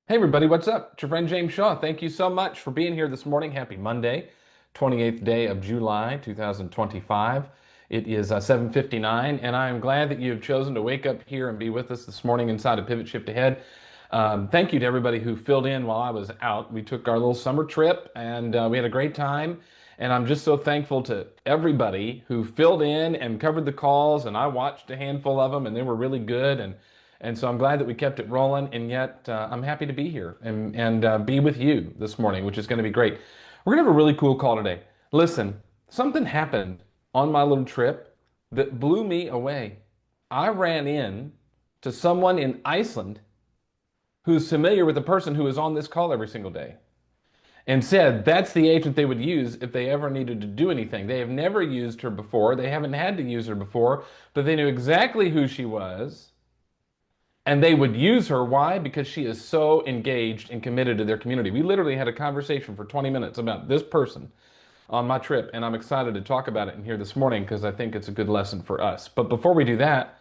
Hey everybody, what's up? It's your friend James Shaw. Thank you so much for being here this morning. Happy Monday, 28th day of July, 2025. It is 7:59, and I am glad that you have chosen to wake up here and be with us this morning inside of Pivot Shift Ahead. Thank you to everybody who filled in while I was out. We took our little summer trip, and we had a great time. And I'm just so thankful to everybody who filled in and covered the calls. And I watched a handful of them, and they were really good. And so I'm glad that we kept it rolling, and yet I'm happy to be here and be with you this morning, which is going to be great. We're going to have a really cool call today. Listen, something happened on my little trip that blew me away. I ran in to someone in Iceland who's familiar with the person who is on this call every single day and said that's the agent they would use if they ever needed to do anything. They have never used her before, they haven't had to use her before, but they knew exactly who she was and they would use her. Why? Because she is so engaged and committed to their community. We literally had a conversation for 20 minutes about this person on my trip, and I'm excited to talk about it in here this morning because I think it's a good lesson for us. But before we do that,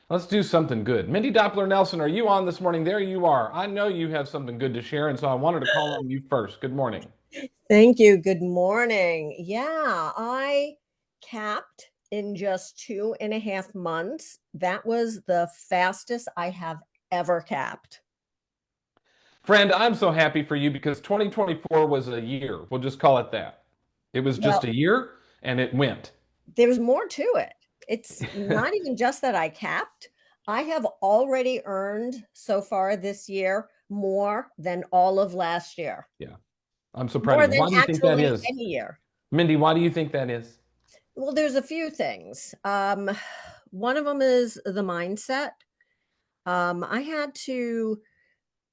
let's do something good. Mindy Doppler Nelson, are you on this morning? There you are. I know you have something good to share, and so I wanted to call on you first. Good morning. Thank you. Good morning. Yeah, I capped in just 2.5 months. That was the fastest I have ever capped. Friend, I'm so happy for you because 2024 was a year. We'll just call it that. It was just Well, a year and it went. there's more to it. It's not even just that I capped. I have already earned so far this year more than all of last year, Yeah, I'm so proud more of you. than Why do you think that actually is? any year. Mindy, why do you think that is? Well, there's a few things. One of them is the mindset. I had to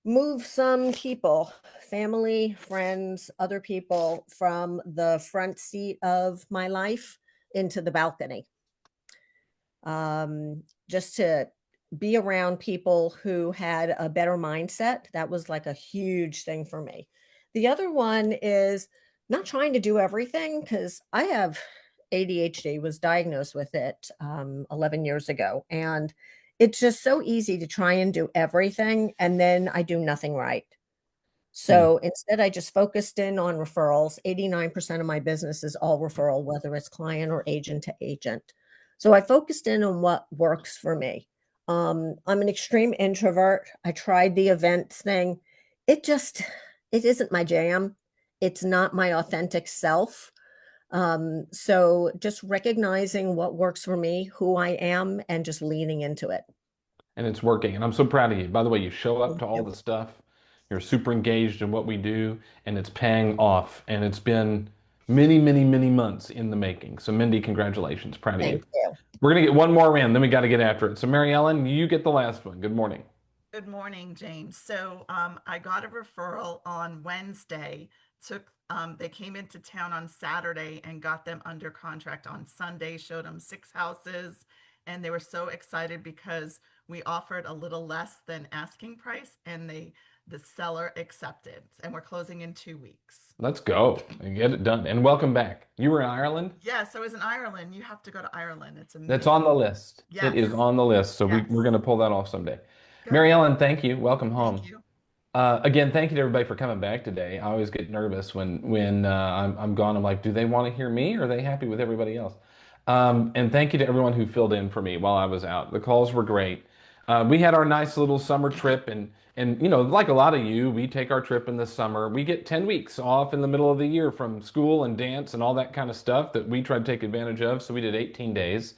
move some people, family, friends, other people from the front seat of my life into the balcony. Just to be around people who had a better mindset. That was like a huge thing for me. The other one is not trying to do everything because I have ADHD, was diagnosed with it 11 years ago. And it's just so easy to try and do everything. And then I do nothing right. Hmm. So instead, I just focused in on referrals. 89% of my business is all referral, whether it's client or agent to agent. So I focused in on what works for me. I'm an extreme introvert. I tried the events thing. It just, it isn't my jam. It's not my authentic self. So just recognizing what works for me, who I am, and just leaning into it. And it's working. And I'm so proud of you. By the way, you show up Thank to all you. the stuff. You're super engaged in what we do, and it's paying off. And it's been many, many, many months in the making. So, Mindy, congratulations. Proud of you. Thank you. We're going to get one more in, then we got to get after it. So, Mary Ellen, you get the last one. Good morning. Good morning, James. I got a referral on Wednesday. They came into town on Saturday and got them under contract on Sunday. Showed them 6 houses, and they were so excited because we offered a little less than asking price, and the seller accepted. And we're closing in 2 weeks. Let's go and get it done. And welcome back. You were in Ireland? Yes, I was in Ireland. You have to go to Ireland. It's That's amazing. on the list. It Yes, is on the list. So we're yes. going to pull that off someday. Good. Mary Ellen, thank you. Welcome Thank home. you. Again, thank you to everybody for coming back today. I always get nervous when I'm gone. I'm like, do they want to hear me or are they happy with everybody else? And thank you to everyone who filled in for me while I was out. The calls were great. We had our nice little summer trip, and like a lot of you, we take our trip in the summer. We get 10 weeks off in the middle of the year from school and dance and all that kind of stuff that we try to take advantage of. So we did 18 days.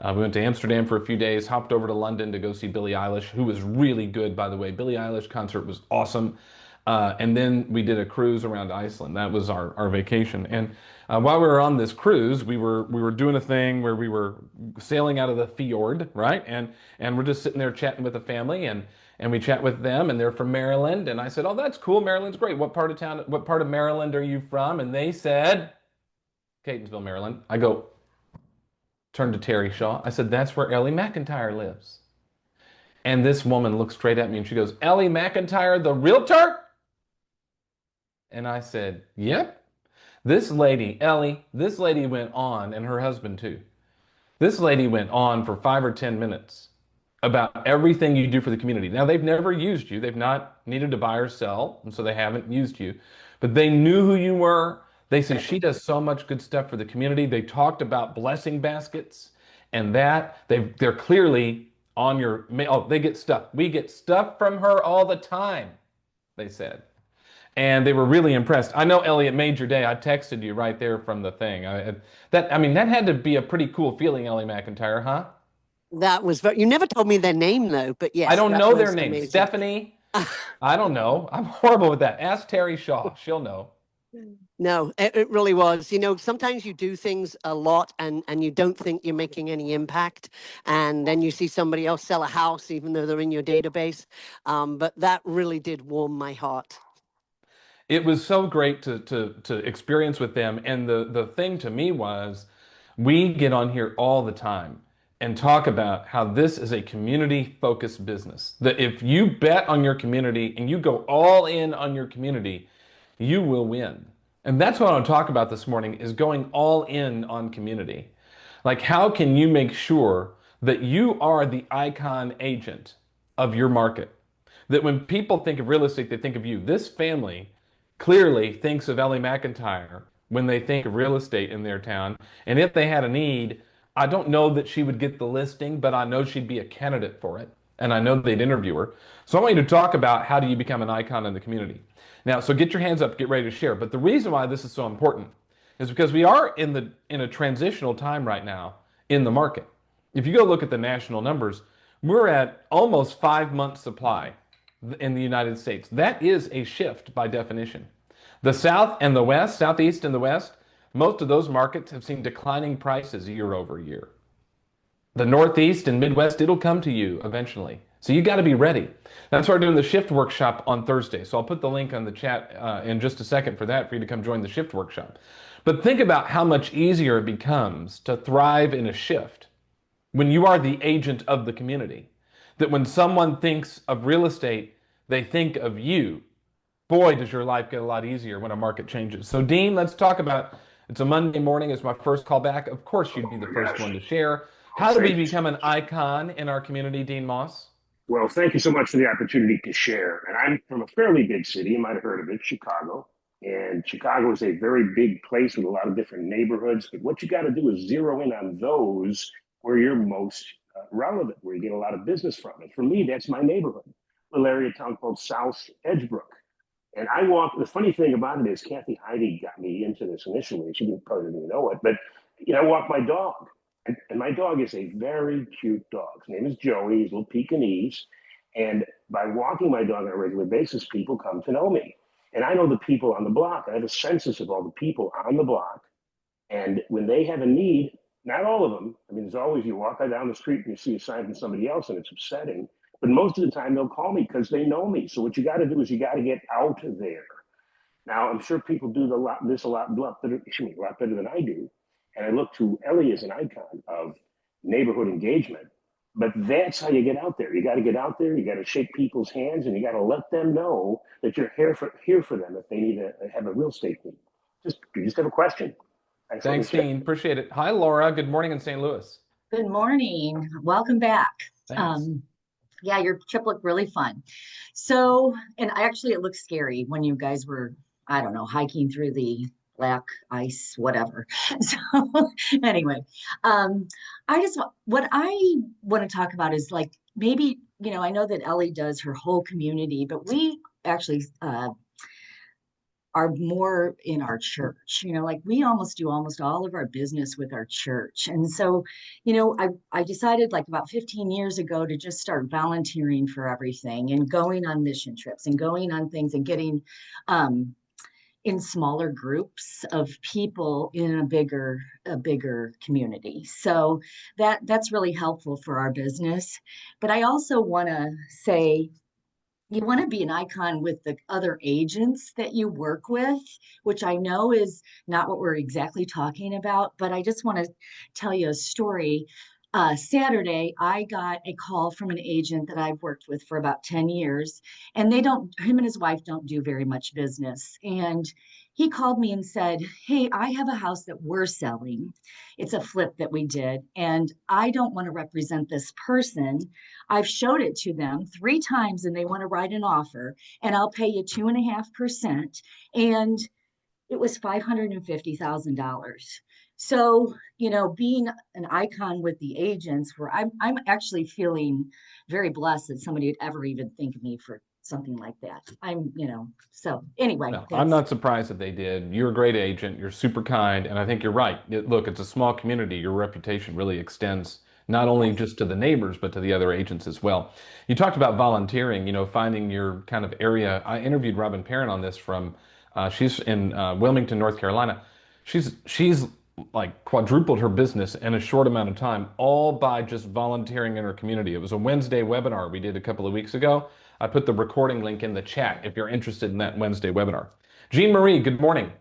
We went to Amsterdam for a few days, hopped over to London to go see Billie Eilish, who was really good, by the way. Billie Eilish concert was awesome. And then we did a cruise around Iceland. That was our vacation. And while we were on this cruise, we were doing a thing where we were sailing out of the fjord, right? And we're just sitting there chatting with the family, and we chat with them, and they're from Maryland. And I said, "Oh, that's cool. Maryland's great. What part of town? What part of Maryland are you from?" And they said, "Catonsville, Maryland." I go, turned to Terry Shaw. I said, "That's where Ellie McIntyre lives." And this woman looked straight at me and she goes, "Ellie McIntyre, the realtor?" And I said, "Yep." This lady, Ellie, this lady went on, and her husband too. This lady went on for 5 or 10 minutes about everything you do for the community. Now, they've never used you. They've not needed to buy or sell, and so they haven't used you. But they knew who you were. They said, she does so much good stuff for the community. They talked about blessing baskets and that. They're clearly on your, oh, they get stuff. We get stuff from her all the time, they said. And they were really impressed. I know, Elliot, made your day. I texted you right there from the thing. I mean, that had to be a pretty cool feeling, Ellie McIntyre, huh? That was very, you never told me their name though, but I yes, don't that know their was name. amazing. Stephanie. I don't know. I'm horrible with that. Ask Terry Shaw. She'll know. No, it really was. You know, sometimes you do things a lot and you don't think you're making any impact. And then you see somebody else sell a house, even though they're in your database. But that really did warm my heart. It was so great to experience with them. And the thing to me was we get on here all the time and talk about how this is a community focused business. That if you bet on your community and you go all in on your community, you will win. And that's what I want to talk about this morning is going all in on community. Like, how can you make sure that you are the icon agent of your market? That when people think of real estate, they think of you. This family clearly thinks of Ellie McIntyre when they think of real estate in their town. And if they had a need, I don't know that she would get the listing, but I know she'd be a candidate for it. And I know they'd interview her. So I want you to talk about how do you become an icon in the community. Now, so get your hands up, get ready to share. But the reason why this is so important is because we are in a transitional time right now in the market. If you go look at the national numbers, we're at almost 5 months supply in the United States. That is a shift by definition. The South and the West, Southeast and the West, most of those markets have seen declining prices year over year. The Northeast and Midwest, it'll come to you eventually. So you got to be ready. That's why we're doing the shift workshop on Thursday. So I'll put the link on the chat in just a second for that, for you to come join the shift workshop. But think about how much easier it becomes to thrive in a shift when you are the agent of the community. That when someone thinks of real estate, they think of you. Boy, does your life get a lot easier when a market changes. So, Dean, let's talk about, it's a Monday morning. It's my first call back. Of course, you'd be the first one to share. How do we become an icon in our community, Dean Moss? Well, thank you so much for the opportunity to share. And I'm from a fairly big city. You might have heard of it, Chicago. And Chicago is a very big place with a lot of different neighborhoods. But what you got to do is zero in on those where you're most relevant, where you get a lot of business from. And for me, that's my neighborhood, a little area town called South Edgebrook. And I walk, the funny thing about it is Kathy Heidi got me into this initially. She probably didn't even know it, but I walk my dog. And my dog is a very cute dog. His name is Joey. He's a little Pekingese. And by walking my dog on a regular basis, people come to know me. And I know the people on the block. I have a census of all the people on the block. And when they have a need, not all of them, I mean, there's always, you walk down the street and you see a sign from somebody else and it's upsetting. But most of the time they'll call me because they know me. So what you got to do is you got to get out there. Now, I'm sure people do this a lot better, excuse me, a lot better than I do. And I look to Ellie as an icon of neighborhood engagement. But that's how you get out there. You got to get out there. You got to shake people's hands, and you got to let them know that you're here for them if they need to have a real estate need. You just have a question. Thanks, Dean. Appreciate it. Hi, Laura. Good morning in St. Louis. Good morning. Welcome back. Thanks. Yeah, your trip looked really fun. So, and actually it looked scary when you guys were, I don't know, hiking through the black ice, whatever. So anyway, I just, what I want to talk about is like, maybe, I know that Ellie does her whole community, but we actually, are more in our church, like we almost do almost all of our business with our church. And so, I decided like about 15 years ago to just start volunteering for everything and going on mission trips and going on things and getting in smaller groups of people in a bigger community. So that's really helpful for our business. But I also want to say, you want to be an icon with the other agents that you work with, which I know is not what we're exactly talking about, but I just want to tell you a story. Saturday, I got a call from an agent that I've worked with for about 10 years, and him and his wife don't do very much business. And he called me and said, "Hey, I have a house that we're selling. It's a flip that we did, and I don't want to represent this person. I've showed it to them 3 times and they want to write an offer, and I'll pay you 2.5%." And it was $550,000. So, being an icon with the agents, where I'm actually feeling very blessed that somebody would ever even think of me for something like that. So anyway, No, I'm that's not surprised that they did. You're a great agent. You're super kind, and I think you're right. Look, it's a small community. Your reputation really extends not only yes. just to the neighbors, but to the other agents as well. You talked about volunteering, finding your kind of area. I interviewed Robin Perrin on this she's in Wilmington, North Carolina. She's like quadrupled her business in a short amount of time, all by just volunteering in her community. It was a Wednesday webinar we did a couple of weeks ago. I put the recording link in the chat if you're interested in that Wednesday webinar. Jean Marie, good morning.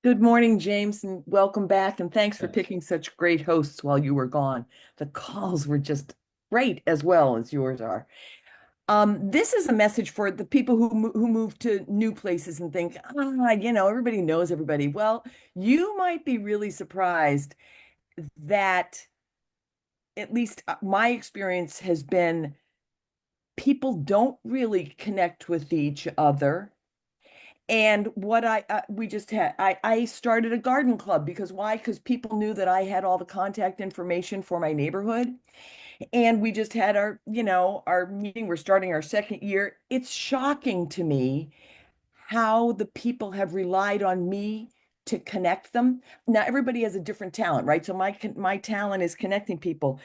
Good morning, James, and welcome back. And thanks for Thanks. picking such great hosts while you were gone. The calls were just great as well as yours are. This is a message for the people who move to new places and think, everybody knows everybody. Well, you might be really surprised that at least my experience has been people don't really connect with each other. And what we just had, I started a garden club because why? Because people knew that I had all the contact information for my neighborhood. And we just had our meeting. We're starting our second year. It's shocking to me how the people have relied on me to connect them. Now, everybody has a different talent, right? So my talent is connecting people,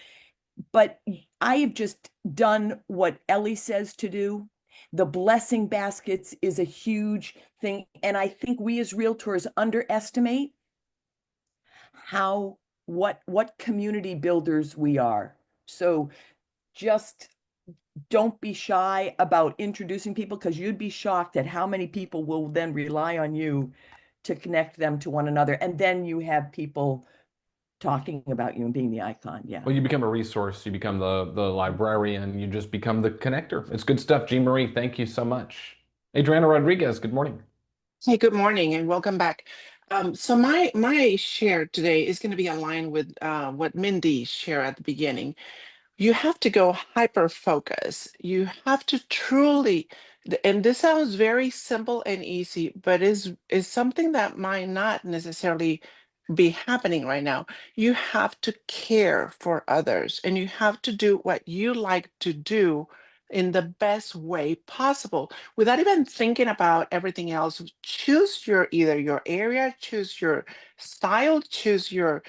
but I have just done what Ellie says to do. The blessing baskets is a huge thing. And I think we as realtors underestimate how what community builders we are. So just don't be shy about introducing people, because you'd be shocked at how many people will then rely on you to connect them to one another. And then you have people talking about you and being the icon. Yeah. Well, you become a resource, you become the librarian, you just become the connector. It's good stuff. Jean Marie, thank you so much. Adriana Rodriguez, good morning. Hey, good morning and welcome back. So my share today is going to be aligned with what Mindy shared at the beginning. You have to go hyper focus. You have to truly, and this sounds very simple and easy, but is something that might not necessarily be happening right now. You have to care for others and you have to do what you like to do in the best way possible without even thinking about everything else. Choose either your area, choose your style, choose your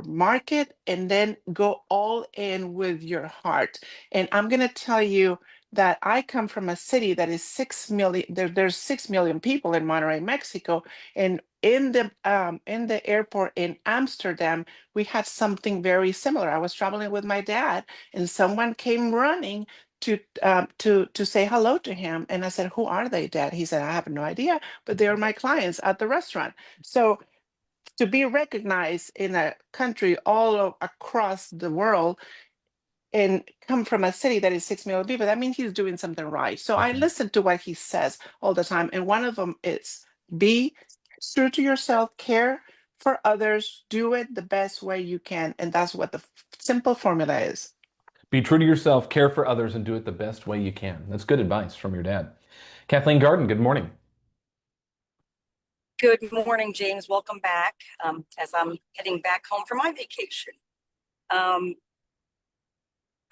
market, and then go all in with your heart. And I'm going to tell you that I come from a city that is 6 million. There's 6 million people in Monterrey, Mexico, and in the airport in Amsterdam, we had something very similar. I was traveling with my dad, and someone came running to say hello to him, and I said, "Who are they, Dad?" He said, "I have no idea, but they are my clients at the restaurant." So to be recognized in a country across the world and come from a city that is 6 million people, that means he's doing something right. So I listen to what he says all the time. And one of them is be true to yourself, care for others, do it the best way you can. And that's what the simple formula is. Be true to yourself, care for others, and do it the best way you can. That's good advice from your dad. Kathleen Garden, good morning. Good morning, James. Welcome back. As I'm heading back home for my vacation. A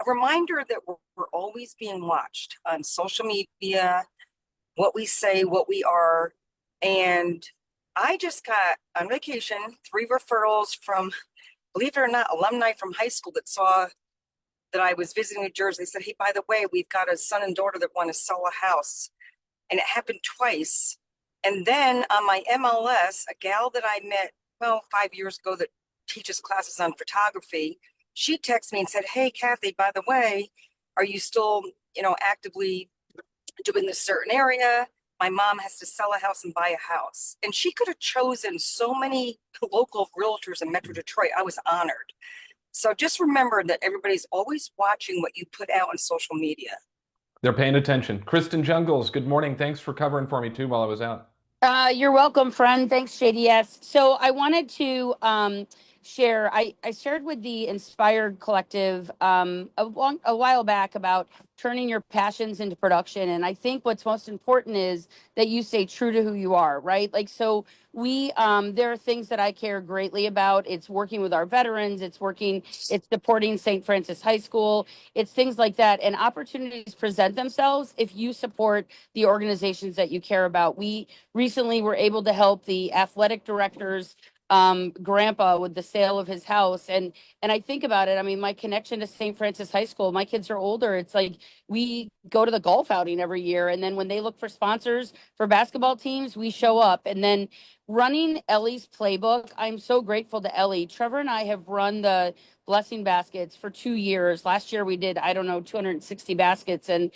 reminder that we're always being watched on social media, what we say, what we are. And I just got on vacation 3 referrals from, believe it or not, alumni from high school that saw that I was visiting New Jersey. They said, "Hey, by the way, we've got a son and daughter that want to sell a house." And it happened twice. And then on my MLS, a gal that I met, 5 years ago that teaches classes on photography, she texted me and said, "Hey, Kathy, by the way, are you still, actively doing this certain area? My mom has to sell a house and buy a house." And she could have chosen so many local realtors in Metro Detroit. I was honored. So just remember that everybody's always watching what you put out on social media. They're paying attention. Kristen Jungles, good morning. Thanks for covering for me too while I was out. You're welcome, friend. Thanks, JDS. So I wanted to share. I shared with the Inspired Collective a while back about turning your passions into production, and I think what's most important is that you stay true to who you are, right? Like, so we there are things that I care greatly about. It's working with our veterans. It's supporting St. Francis High School. It's things like that, and opportunities present themselves if you support the organizations that you care about. We recently were able to help the athletic director's grandpa with the sale of his house. And I think about it, I mean, my connection to St. Francis High School, my kids are older. It's like we go to the golf outing every year. And then when they look for sponsors for basketball teams, we show up. And then running Ellie's playbook, I'm so grateful to Ellie. Trevor and I have run the blessing baskets for 2 years. Last year we did, I don't know, 260 baskets. And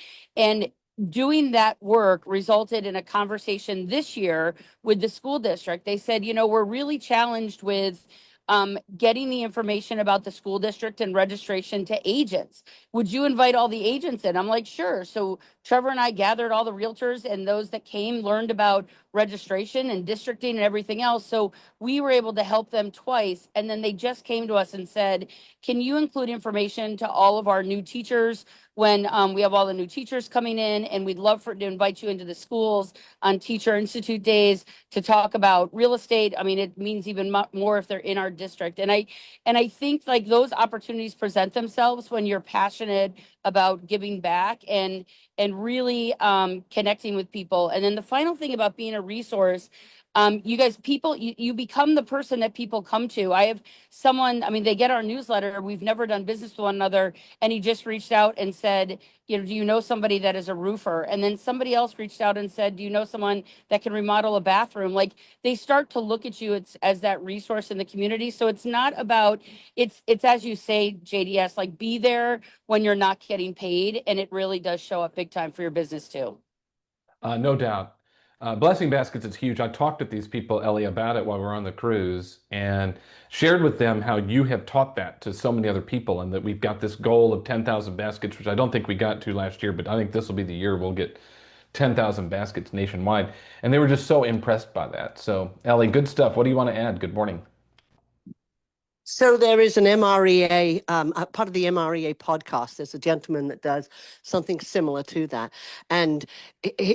doing that work resulted in a conversation this year with the school district. They said, you know, we're really challenged with getting the information about the school district and registration to agents. Would you invite all the agents in? I'm like, sure. So Trevor and I gathered all the realtors, and those that came learned about registration and districting and everything else. So we were able to help them twice. And then they just came to us and said, can you include information to all of our new teachers when we have all the new teachers coming in, and we'd love to invite you into the schools on Teacher Institute days to talk about real estate. I mean, it means even more if they're in our district. And I think like those opportunities present themselves when you're passionate about giving back and really connecting with people. And then the final thing about being a resource, you guys, people, you become the person that people come to. I have someone, I mean, they get our newsletter. We've never done business with one another. And he just reached out and said, you know, do you know somebody that is a roofer? And then somebody else reached out and said, do you know someone that can remodel a bathroom? Like they start to look at you as that resource in the community. So it's not about, it's as you say, JDS, like be there when you're not getting paid. And it really does show up big time for your business too. No doubt. Blessing baskets is huge. I talked with these people, Ellie, about it while we were on the cruise and shared with them how you have taught that to so many other people, and that we've got this goal of 10,000 baskets, which I don't think we got to last year, but I think this will be the year we'll get 10,000 baskets nationwide. And they were just so impressed by that. So, Ellie, good stuff. What do you want to add? Good morning. So there is an MREA, a part of the MREA podcast. There's a gentleman that does something similar to that, and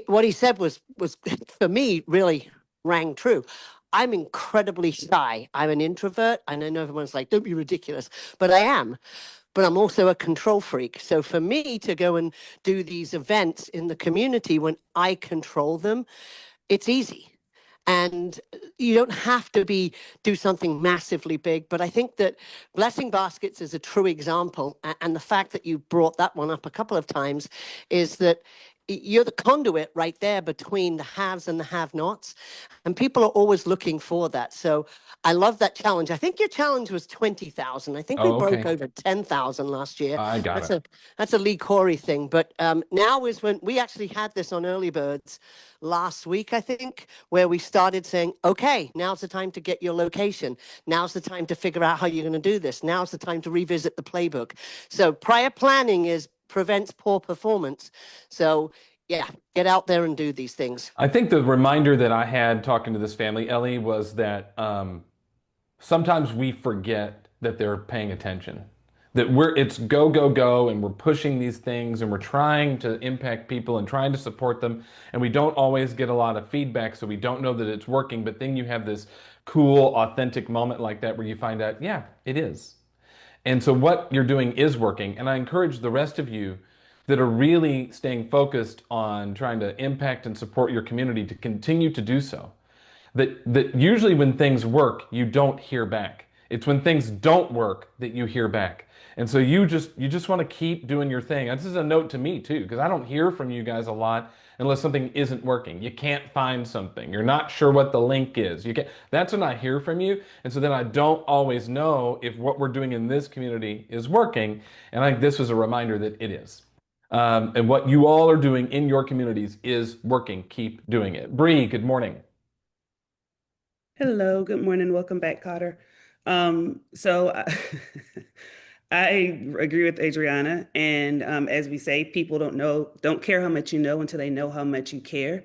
what he said was for me really rang true. I'm incredibly shy. I'm an introvert, and I know everyone's like, "Don't be ridiculous," but I am. But I'm also a control freak. So for me to go and do these events in the community when I control them, it's easy. And you don't have to do something massively big, but I think that blessing baskets is a true example, and the fact that you brought that one up a couple of times is that you're the conduit right there between the haves and the have-nots, and people are always looking for that. So I love that challenge. I think your challenge was 20,000. I think we Oh, broke okay. over 10,000 last year. I got it. That's a Lee Corey thing. But now is when we actually had this on Early Birds last week, I think, where we started saying, okay, now's the time to get your location. Now's the time to figure out how you're going to do this. Now's the time to revisit the playbook. So prior planning prevents poor performance. So yeah, get out there and do these things. I think the reminder that I had talking to this family, Ellie, was that sometimes we forget that they're paying attention. That it's go, go, go, and we're pushing these things and we're trying to impact people and trying to support them. And we don't always get a lot of feedback, so we don't know that it's working. But then you have this cool, authentic moment like that where you find out, yeah, it is. And so what you're doing is working. And I encourage the rest of you that are really staying focused on trying to impact and support your community to continue to do so. That usually when things work, you don't hear back. It's when things don't work that you hear back. And so you just want to keep doing your thing. This is a note to me too, because I don't hear from you guys a lot unless something isn't working. You can't find something. You're not sure what the link is. That's when I hear from you. And so then I don't always know if what we're doing in this community is working. And I think this was a reminder that it is. And what you all are doing in your communities is working. Keep doing it. Bree, good morning. Hello, good morning. Welcome back, Cotter. So I agree with Adriana. And as we say, people don't care how much you know until they know how much you care.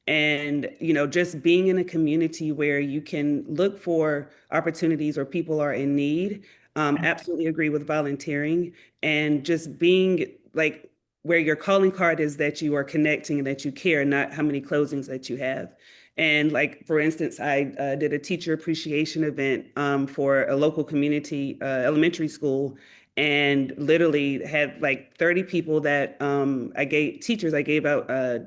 And, just being in a community where you can look for opportunities or people are in need. Absolutely agree with volunteering and just being like where your calling card is that you are connecting and that you care, not how many closings that you have. And like, for instance, I did a teacher appreciation event for a local community elementary school, and literally had like 30 people that I gave out uh,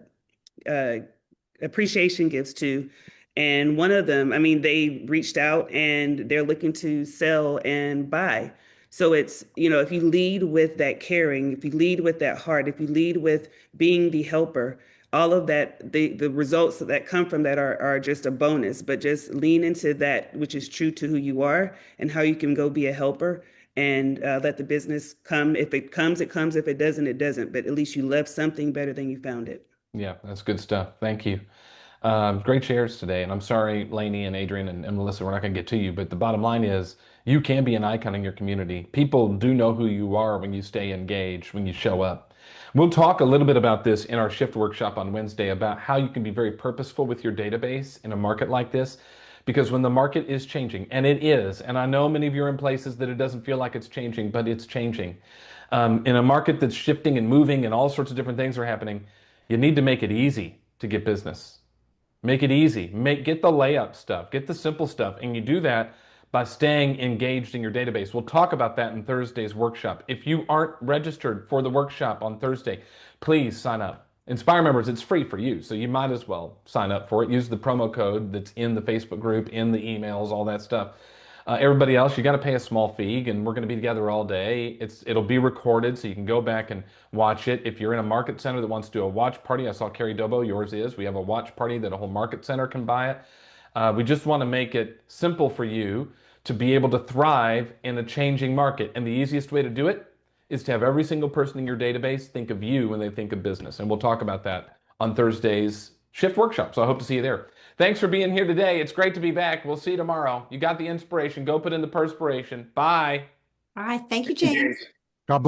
appreciation gifts to. And one of them, I mean, they reached out and they're looking to sell and buy. So it's, if you lead with that caring, if you lead with that heart, if you lead with being the helper, all of that, the results that come from that are just a bonus. But just lean into that which is true to who you are and how you can go be a helper, and let the business come. If it comes, it comes. If it doesn't, it doesn't. But at least you left something better than you found it. Yeah, that's good stuff. Thank you. Great shares today. And I'm sorry, Lainey and Adrian and Melissa, we're not going to get to you. But the bottom line is you can be an icon in your community. People do know who you are when you stay engaged, when you show up. We'll talk a little bit about this in our shift workshop on Wednesday about how you can be very purposeful with your database in a market like this. Because when the market is changing, and it is, and I know many of you are in places that it doesn't feel like it's changing, but it's changing. In a market that's shifting and moving and all sorts of different things are happening, you need to make it easy to get business. Make it easy. Get the layup stuff, get the simple stuff, and you do that by staying engaged in your database. We'll talk about that in Thursday's workshop. If you aren't registered for the workshop on Thursday, please sign up. Inspire members, it's free for you, so you might as well sign up for it. Use the promo code that's in the Facebook group, in the emails, all that stuff. Everybody else, you got to pay a small fee, and we're going to be together all day. It'll be recorded, so you can go back and watch it. If you're in a market center that wants to do a watch party, I saw Carrie Dobo, yours is. We have a watch party that a whole market center can buy it. We just want to make it simple for you to be able to thrive in a changing market. And the easiest way to do it is to have every single person in your database think of you when they think of business. And we'll talk about that on Thursday's shift workshop. So I hope to see you there. Thanks for being here today. It's great to be back. We'll see you tomorrow. You got the inspiration. Go put in the perspiration. Bye. All right. Thank you, Thank you, James. James. God bless.